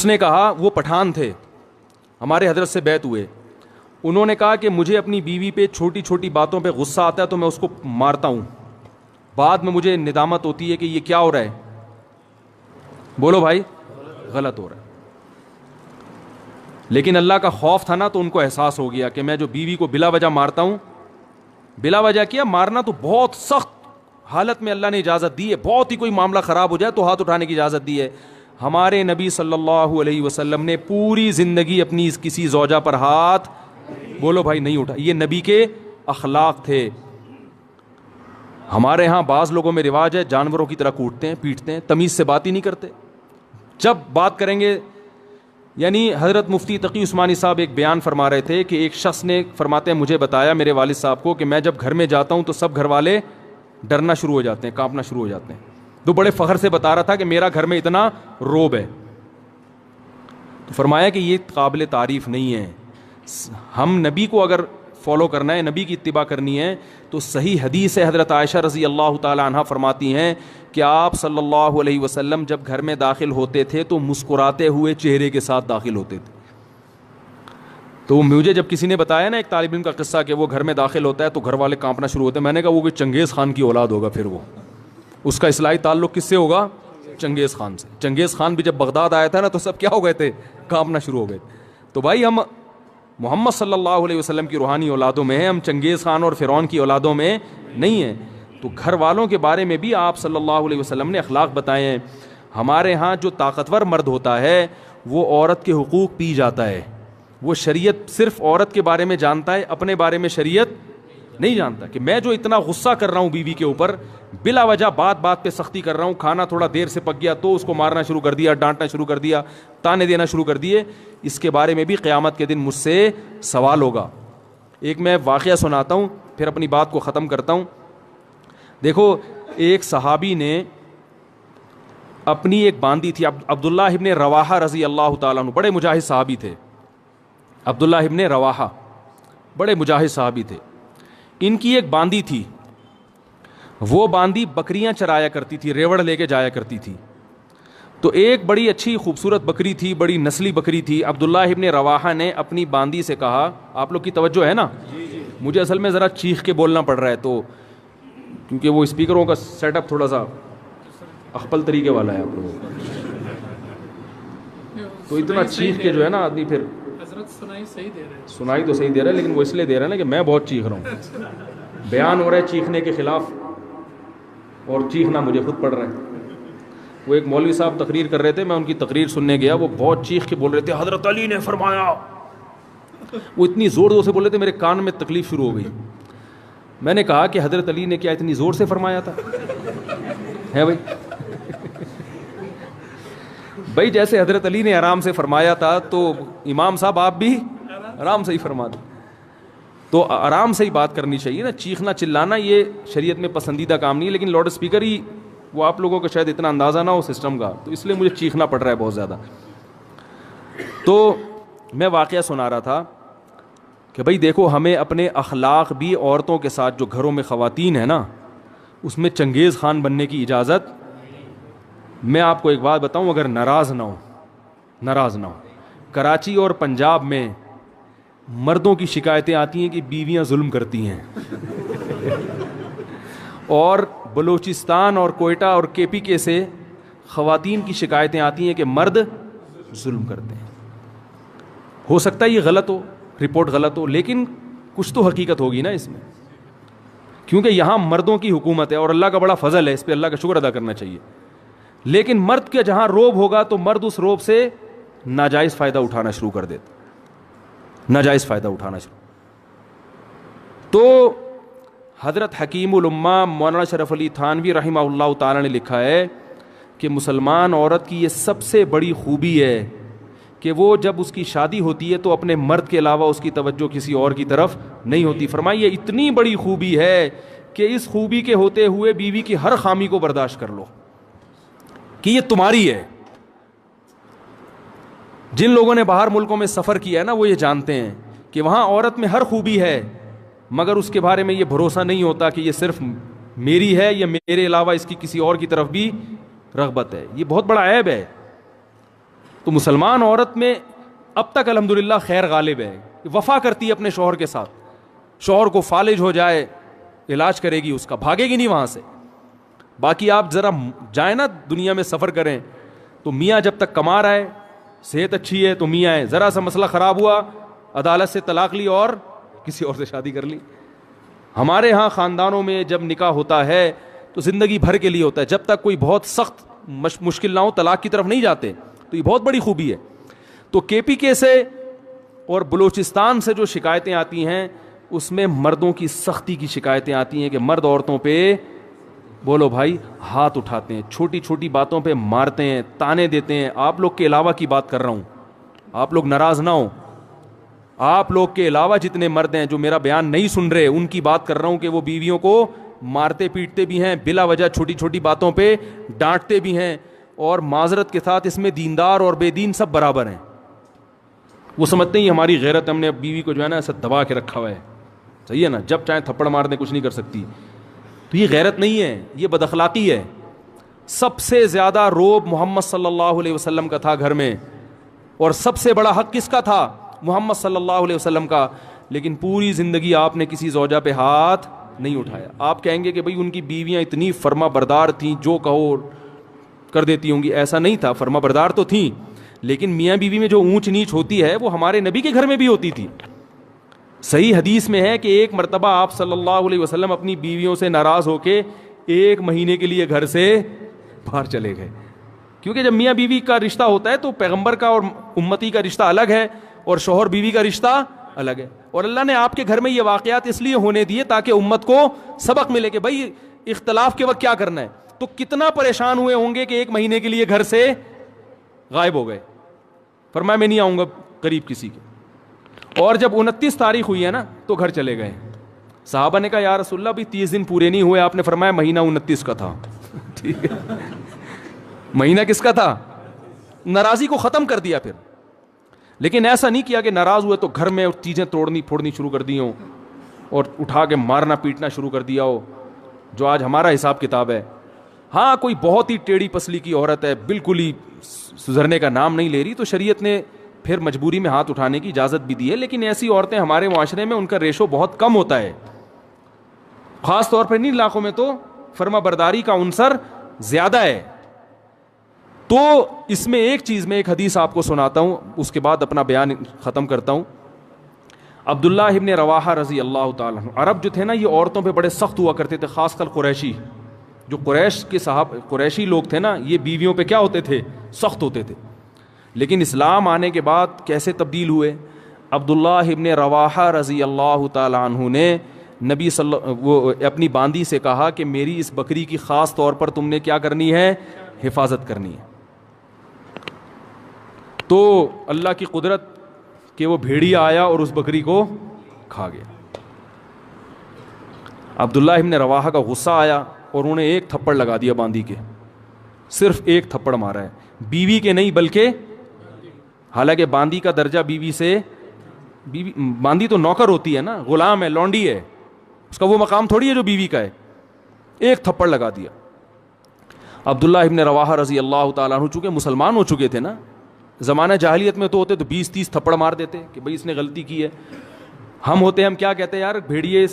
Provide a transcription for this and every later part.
اس نے کہا, وہ پٹھان تھے, ہمارے حضرت سے بیعت ہوئے, انہوں نے کہا کہ مجھے اپنی بیوی پہ چھوٹی چھوٹی باتوں پہ غصہ آتا ہے تو میں اس کو مارتا ہوں, بعد میں مجھے ندامت ہوتی ہے کہ یہ کیا ہو رہا ہے. بولو بھائی, غلط ہو رہا ہے. لیکن اللہ کا خوف تھا نا, تو ان کو احساس ہو گیا کہ میں جو بیوی کو بلا وجہ مارتا ہوں, بلا وجہ کیا مارنا تو بہت سخت حالت میں اللہ نے اجازت دی ہے, بہت ہی کوئی معاملہ خراب ہو جائے تو ہاتھ اٹھانے کی اجازت دی ہے. ہمارے نبی صلی اللہ علیہ وسلم نے پوری زندگی اپنی کسی زوجہ پر ہاتھ, بولو بھائی, نہیں اٹھا. یہ نبی کے اخلاق تھے. ہمارے ہاں بعض لوگوں میں رواج ہے جانوروں کی طرح کوٹتے ہیں, پیٹتے ہیں, تمیز سے بات ہی نہیں کرتے. جب بات کریں گے, یعنی حضرت مفتی تقی عثمانی صاحب ایک بیان فرما رہے تھے کہ ایک شخص نے, فرماتے ہیں, مجھے بتایا میرے والد صاحب کو کہ میں جب گھر میں جاتا ہوں تو سب گھر والے ڈرنا شروع ہو جاتے ہیں, کانپنا شروع ہو جاتے ہیں. تو بڑے فخر سے بتا رہا تھا کہ میرا گھر میں اتنا روب ہے. تو فرمایا کہ یہ قابل تعریف نہیں ہے. ہم نبی کو اگر فالو کرنا ہے, نبی کی اتباع کرنی ہے, تو صحیح حدیث ہے, حضرت عائشہ رضی اللہ تعالی عنہا فرماتی ہیں کہ آپ صلی اللہ علیہ وسلم جب گھر میں داخل ہوتے تھے تو مسکراتے ہوئے چہرے کے ساتھ داخل ہوتے تھے. تو مجھے جب کسی نے بتایا نا ایک طالب علم کا قصہ کہ وہ گھر میں داخل ہوتا ہے تو گھر والے کانپنا شروع ہوتے ہیں, میں نے کہا وہ کوئی چنگیز خان کی اولاد ہوگا, پھر وہ اس کا اصلاحی تعلق کس سے ہوگا؟ چنگیز خان سے. چنگیز خان بھی جب بغداد آیا تھا نا تو سب کیا ہو گئے تھے؟ کانپنا شروع ہو گئے. تو بھائی ہم محمد صلی اللہ علیہ وسلم کی روحانی اولادوں میں ہیں, ہم چنگیز خان اور فرعون کی اولادوں میں نہیں ہیں. تو گھر والوں کے بارے میں بھی آپ صلی اللہ علیہ وسلم نے اخلاق بتائے ہیں. ہمارے ہاں جو طاقتور مرد ہوتا ہے وہ عورت کے حقوق پی جاتا ہے. وہ شریعت صرف عورت کے بارے میں جانتا ہے, اپنے بارے میں شریعت نہیں جانتا. کہ میں جو اتنا غصہ کر رہا ہوں بیوی کے اوپر, بلا وجہ بات بات پہ سختی کر رہا ہوں, کھانا تھوڑا دیر سے پک گیا تو اس کو مارنا شروع کر دیا, ڈانٹنا شروع کر دیا, تانے دینا شروع کر دیے, اس کے بارے میں بھی قیامت کے دن مجھ سے سوال ہوگا. ایک میں واقعہ سناتا ہوں پھر اپنی بات کو ختم کرتا ہوں. دیکھو, ایک صحابی نے اپنی ایک باندی تھی, عبداللہ ابن رواحہ رضی اللہ تعالیٰ عنہ, بڑے مجاہد صحابی تھے. عبداللہ ابن رواحہ بڑے مجاہد صحابی تھے. ان کی ایک باندی تھی, وہ باندی بکریاں چرایا کرتی تھی, ریوڑ لے کے جایا کرتی تھی. تو ایک بڑی اچھی خوبصورت بکری تھی, بڑی نسلی بکری تھی. عبداللہ ابن رواحہ نے اپنی باندی سے کہا, آپ لوگ کی توجہ ہے نا, مجھے اصل میں ذرا چیخ کے بولنا پڑ رہا ہے تو, کیونکہ وہ اسپیکروں کا سیٹ اپ تھوڑا سا اخپل طریقے والا ہے آپ لوگوں کا, تو اتنا چیخ کے جو ہے نا آدمی پھر سنائی تو صحیح دے رہا ہے, لیکن وہ اس لیے دے رہا ہے نا کہ میں بہت چیخ رہا ہوں. بیان ہو رہا ہے چیخنے کے خلاف اور چیخنا مجھے خود پڑ رہا ہے. وہ ایک مولوی صاحب تقریر کر رہے تھے, میں ان کی تقریر سننے گیا, وہ بہت چیخ کے بول رہے تھے حضرت علی نے فرمایا. وہ اتنی زور زور سے بول رہے تھے میرے کان میں تکلیف شروع ہو گئی. میں نے کہا کہ حضرت علی نے کیا اتنی زور سے فرمایا تھا؟ ہے بھائی, بھائی جیسے حضرت علی نے آرام سے فرمایا تھا تو امام صاحب آپ بھی آرام سے ہی فرما دیں. تو آرام سے ہی بات کرنی چاہیے نا, چیخنا چلانا یہ شریعت میں پسندیدہ کام نہیں ہے. لیکن لاؤڈ اسپیکر ہی, وہ آپ لوگوں کو شاید اتنا اندازہ نہ ہو سسٹم کا, تو اس لیے مجھے چیخنا پڑ رہا ہے بہت زیادہ. تو میں واقعہ سنا رہا تھا کہ بھائی دیکھو, ہمیں اپنے اخلاق بھی عورتوں کے ساتھ, جو گھروں میں خواتین ہیں نا, اس میں چنگیز خان بننے کی اجازت. میں آپ کو ایک بات بتاؤں, اگر ناراض نہ ہو, کراچی اور پنجاب میں مردوں کی شکایتیں آتی ہیں کہ بیویاں ظلم کرتی ہیں, اور بلوچستان اور کوئٹہ اور کے پی کے سے خواتین کی شکایتیں آتی ہیں کہ مرد ظلم کرتے ہیں. ہو سکتا ہے یہ غلط ہو, رپورٹ غلط ہو, لیکن کچھ تو حقیقت ہوگی نا اس میں, کیونکہ یہاں مردوں کی حکومت ہے اور اللہ کا بڑا فضل ہے, اس پہ اللہ کا شکر ادا کرنا چاہیے. لیکن مرد کے جہاں روب ہوگا تو مرد اس روب سے ناجائز فائدہ اٹھانا شروع کر دیتا, ناجائز فائدہ اٹھانا شروع. تو حضرت حکیم الامہ مولانا شرف علی تھانوی رحمہ اللہ تعالی نے لکھا ہے کہ مسلمان عورت کی یہ سب سے بڑی خوبی ہے کہ وہ جب اس کی شادی ہوتی ہے تو اپنے مرد کے علاوہ اس کی توجہ کسی اور کی طرف نہیں ہوتی. فرمائیے اتنی بڑی خوبی ہے کہ اس خوبی کے ہوتے ہوئے بیوی کی ہر خامی کو برداشت کر لو کہ یہ تمہاری ہے. جن لوگوں نے باہر ملکوں میں سفر کیا ہے نا, وہ یہ جانتے ہیں کہ وہاں عورت میں ہر خوبی ہے, مگر اس کے بارے میں یہ بھروسہ نہیں ہوتا کہ یہ صرف میری ہے یا میرے علاوہ اس کی کسی اور کی طرف بھی رغبت ہے. یہ بہت بڑا عیب ہے. تو مسلمان عورت میں اب تک الحمدللہ خیر غالب ہے، وفا کرتی ہے اپنے شوہر کے ساتھ، شوہر کو فالج ہو جائے علاج کرے گی اس کا، بھاگے گی نہیں وہاں سے. باقی آپ ذرا جائیں نا دنیا میں سفر کریں تو میاں جب تک کما رہا ہے، صحت اچھی ہے تو میاں ہے، ذرا سا مسئلہ خراب ہوا عدالت سے طلاق لی اور کسی اور سے شادی کر لی. ہمارے ہاں خاندانوں میں جب نکاح ہوتا ہے تو زندگی بھر کے لیے ہوتا ہے، جب تک کوئی بہت سخت مشکل نہ ہو طلاق کی طرف نہیں جاتے. تو یہ بہت بڑی خوبی ہے. تو کے پی کے سے اور بلوچستان سے جو شکایتیں آتی ہیں اس میں مردوں کی سختی کی شکایتیں آتی ہیں کہ مرد عورتوں پہ بولو بھائی ہاتھ اٹھاتے ہیں، چھوٹی چھوٹی باتوں پہ مارتے ہیں، تانے دیتے ہیں. آپ لوگ کے علاوہ کی بات کر رہا ہوں، آپ لوگ ناراض نہ ہوں. آپ لوگ کے علاوہ جتنے مرد ہیں جو میرا بیان نہیں سن رہے ان کی بات کر رہا ہوں کہ وہ بیویوں کو مارتے پیٹتے بھی ہیں، بلا وجہ چھوٹی چھوٹی باتوں پہ ڈانٹتے بھی ہیں. اور معذرت کے ساتھ اس میں دیندار اور بے دین سب برابر ہیں. وہ سمجھتے ہیں ہماری غیرت، ہم نے بیوی کو جو ہے نا ایسا دبا کے رکھا ہوا ہے، صحیح ہے نا، جب چاہے تھپڑ مار دیں کچھ نہیں کر سکتی. تو یہ غیرت نہیں ہے، یہ بد اخلاقی ہے. سب سے زیادہ روب محمد صلی اللہ علیہ وسلم کا تھا گھر میں، اور سب سے بڑا حق کس کا تھا؟ محمد صلی اللہ علیہ وسلم کا. لیکن پوری زندگی آپ نے کسی زوجہ پہ ہاتھ نہیں اٹھایا. آپ کہیں گے کہ بھئی ان کی بیویاں اتنی فرما بردار تھیں، جو کہو کر دیتی ہوں گی. ایسا نہیں تھا، فرما بردار تو تھیں، لیکن میاں بیوی میں جو اونچ نیچ ہوتی ہے وہ ہمارے نبی کے گھر میں بھی ہوتی تھی. صحیح حدیث میں ہے کہ ایک مرتبہ آپ صلی اللہ علیہ وسلم اپنی بیویوں سے ناراض ہو کے 1 مہینے کے لیے گھر سے باہر چلے گئے. کیونکہ جب میاں بیوی کا رشتہ ہوتا ہے تو پیغمبر کا اور امتی کا رشتہ الگ ہے اور شوہر بیوی کا رشتہ الگ ہے. اور اللہ نے آپ کے گھر میں یہ واقعات اس لیے ہونے دیے تاکہ امت کو سبق ملے کہ بھائی اختلاف کے وقت کیا کرنا ہے. تو کتنا پریشان ہوئے ہوں گے کہ 1 مہینے کے لیے گھر سے غائب ہو گئے. فرمایا میں نہیں آؤں گا قریب کسی کے. اور جب 29 تاریخ ہوئی ہے نا تو گھر چلے گئے. صحابہ نے کہا یا رسول اللہ بھی 30 دن پورے نہیں ہوئے. آپ نے فرمایا مہینہ 29 کا تھا. ٹھیک ہے، مہینہ کس کا تھا؟ ناراضی کو ختم کر دیا پھر. لیکن ایسا نہیں کیا کہ ناراض ہوئے تو گھر میں چیزیں توڑنی پھوڑنی شروع کر دی ہوں اور اٹھا کے مارنا پیٹنا شروع کر دیا ہو، جو آج ہمارا حساب کتاب ہے. ہاں کوئی بہت ہی ٹیڑھی پسلی کی عورت ہے، بالکل ہی سدھرنے کا نام نہیں لے رہی، تو شریعت نے پھر مجبوری میں ہاتھ اٹھانے کی اجازت بھی دی ہے. لیکن ایسی عورتیں ہمارے معاشرے میں ان کا ریشو بہت کم ہوتا ہے، خاص طور پر ان علاقوں میں تو فرما برداری کا عنصر زیادہ ہے. تو اس میں ایک چیز میں ایک حدیث آپ کو سناتا ہوں، اس کے بعد اپنا بیان ختم کرتا ہوں. عبداللہ ابن رواحہ رضی اللہ تعالیٰ عنہ، عرب جو تھے نا یہ عورتوں پہ بڑے سخت ہوا کرتے تھے، خاص کر قریشی. جو قریش کے قریشی لوگ تھے نا یہ بیویوں پہ کیا ہوتے تھے؟ سخت ہوتے تھے. لیکن اسلام آنے کے بعد کیسے تبدیل ہوئے؟ عبداللہ ابن رواحہ رضی اللہ تعالیٰ عنہ نے نبی وہ اپنی باندی سے کہا کہ میری اس بکری کی خاص طور پر تم نے کیا کرنی ہے؟ حفاظت کرنی ہے. تو اللہ کی قدرت کہ وہ بھیڑیا آیا اور اس بکری کو کھا گیا. عبداللہ ابن رواحہ کا غصہ آیا اور انہوں نے 1 تھپڑ لگا دیا باندی کے. صرف 1 تھپڑ مارا ہے، بیوی کے نہیں بلکہ، حالانکہ باندی کا درجہ بیوی سے، باندی تو نوکر ہوتی ہے نا، غلام ہے، لونڈی ہے، اس کا وہ مقام تھوڑی ہے جو بیوی کا ہے. 1 تھپڑ لگا دیا. عبداللہ ابن رواحہ رضی اللہ تعالیٰ عنہ چونکہ مسلمان ہو چکے تھے نا، زمانہ جاہلیت میں تو ہوتے تو 20-30 تھپڑ مار دیتے کہ بھئی اس نے غلطی کی ہے. ہم ہوتے ہم کیا کہتے ہیں یار بھیڑیے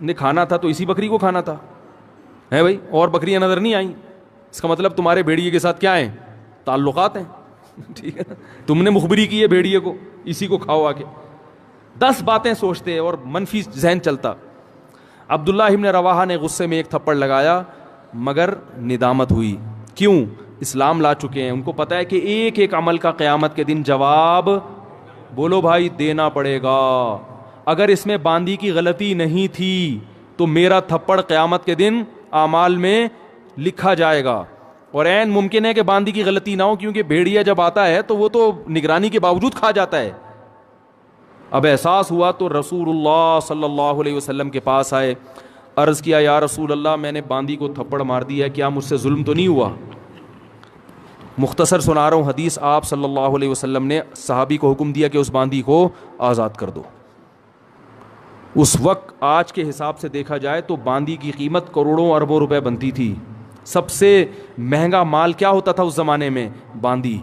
نے کھانا تھا تو اسی بکری کو کھانا تھا ہے بھائی، اور بکریاں نظر نہیں آئیں، اس کا مطلب تمہارے بھیڑیے کے ساتھ کیا ہیں؟ تعلقات ہیں. ٹھیک ہے، تم نے مخبری کی ہے بھیڑیے کو، اسی کو کھاؤ آ کے. 10 باتیں سوچتے اور منفی ذہن چلتا. عبداللہ ابن رواحہ نے غصے میں 1 تھپڑ لگایا، مگر ندامت ہوئی. کیوں؟ اسلام لا چکے ہیں، ان کو پتہ ہے کہ ایک ایک عمل کا قیامت کے دن جواب بولو بھائی دینا پڑے گا. اگر اس میں باندی کی غلطی نہیں تھی تو میرا تھپڑ قیامت کے دن اعمال میں لکھا جائے گا. اور عین ممکن ہے کہ باندی کی غلطی نہ ہو، کیونکہ بھیڑیا جب آتا ہے تو وہ تو نگرانی کے باوجود کھا جاتا ہے. اب احساس ہوا تو رسول اللہ صلی اللہ علیہ وسلم کے پاس آئے، عرض کیا یا رسول اللہ میں نے باندی کو تھپڑ مار دیا، کیا مجھ سے ظلم تو نہیں ہوا؟ مختصر سنا رہا ہوں حدیث. آپ صلی اللہ علیہ وسلم نے صحابی کو حکم دیا کہ اس باندی کو آزاد کر دو. اس وقت آج کے حساب سے دیکھا جائے تو باندی کی قیمت کروڑوں اربوں روپے بنتی تھی. سب سے مہنگا مال کیا ہوتا تھا اس زمانے میں؟ باندی.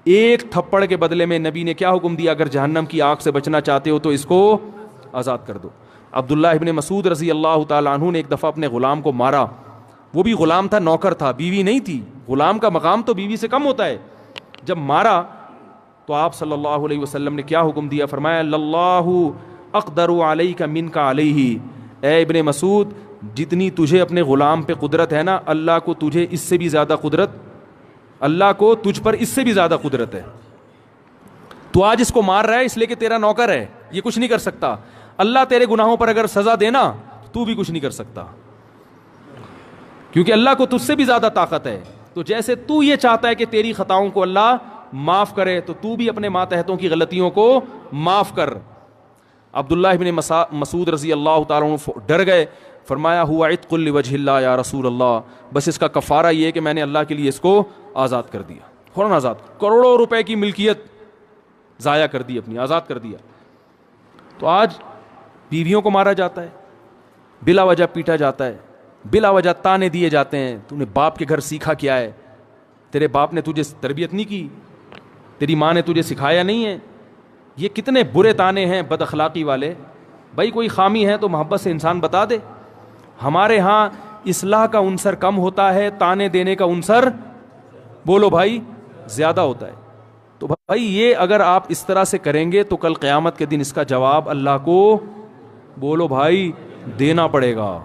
ایک تھپڑ کے بدلے میں نبی نے کیا حکم دیا؟ اگر جہنم کی آگ سے بچنا چاہتے ہو تو اس کو آزاد کر دو. عبداللہ ابن مسعود رضی اللہ تعالیٰ عنہ نے ایک دفعہ اپنے غلام کو مارا. وہ بھی غلام تھا، نوکر تھا، بیوی نہیں تھی. غلام کا مقام تو بیوی سے کم ہوتا ہے. جب مارا تو آپ صلی اللہ علیہ وسلم نے کیا حکم دیا؟ فرمایا اللہ اقدر علیک منک علیہ، اے ابن مسعود جتنی تجھے اپنے غلام پہ قدرت ہے نا، اللہ کو تجھے اس سے بھی زیادہ قدرت، اللہ کو تجھ پر اس سے بھی زیادہ قدرت ہے. تو آج اس کو مار رہا ہے اس لیے کہ تیرا نوکر ہے، یہ کچھ نہیں کر سکتا. اللہ تیرے گناہوں پر اگر سزا دینا تو بھی کچھ نہیں کر سکتا، کیونکہ اللہ کو تجھ سے بھی زیادہ طاقت ہے. تو جیسے تو یہ چاہتا ہے کہ تیری خطاؤں کو اللہ معاف کرے، تو تو بھی اپنے ماتحتوں کی غلطیوں کو معاف کر. عبداللہ ابن مسعود رضی اللہ تعالیٰ عنہ ڈر گئے. فرمایا ہوا عتق لوجہ اللہ یا رسول اللہ، بس اس کا کفارہ یہ ہے کہ میں نے اللہ کے لیے اس کو آزاد کر دیا. فوراً آزاد، کروڑوں روپے کی ملکیت ضائع کر دی اپنی، آزاد کر دیا. تو آج بیویوں کو مارا جاتا ہے، بلا وجہ پیٹا جاتا ہے، بلا وجہ تانے دیے جاتے ہیں. تو نے باپ کے گھر سیکھا کیا ہے؟ تیرے باپ نے تجھے تربیت نہیں کی، تیری ماں نے تجھے سکھایا نہیں ہے. یہ کتنے برے تانے ہیں بد اخلاقی والے. بھائی کوئی خامی ہے تو محبت سے انسان بتا دے. ہمارے ہاں اصلاح کا عنصر کم ہوتا ہے، تانے دینے کا عنصر بولو بھائی زیادہ ہوتا ہے. تو بھائی یہ اگر آپ اس طرح سے کریں گے تو کل قیامت کے دن اس کا جواب اللہ کو بولو بھائی دینا پڑے گا.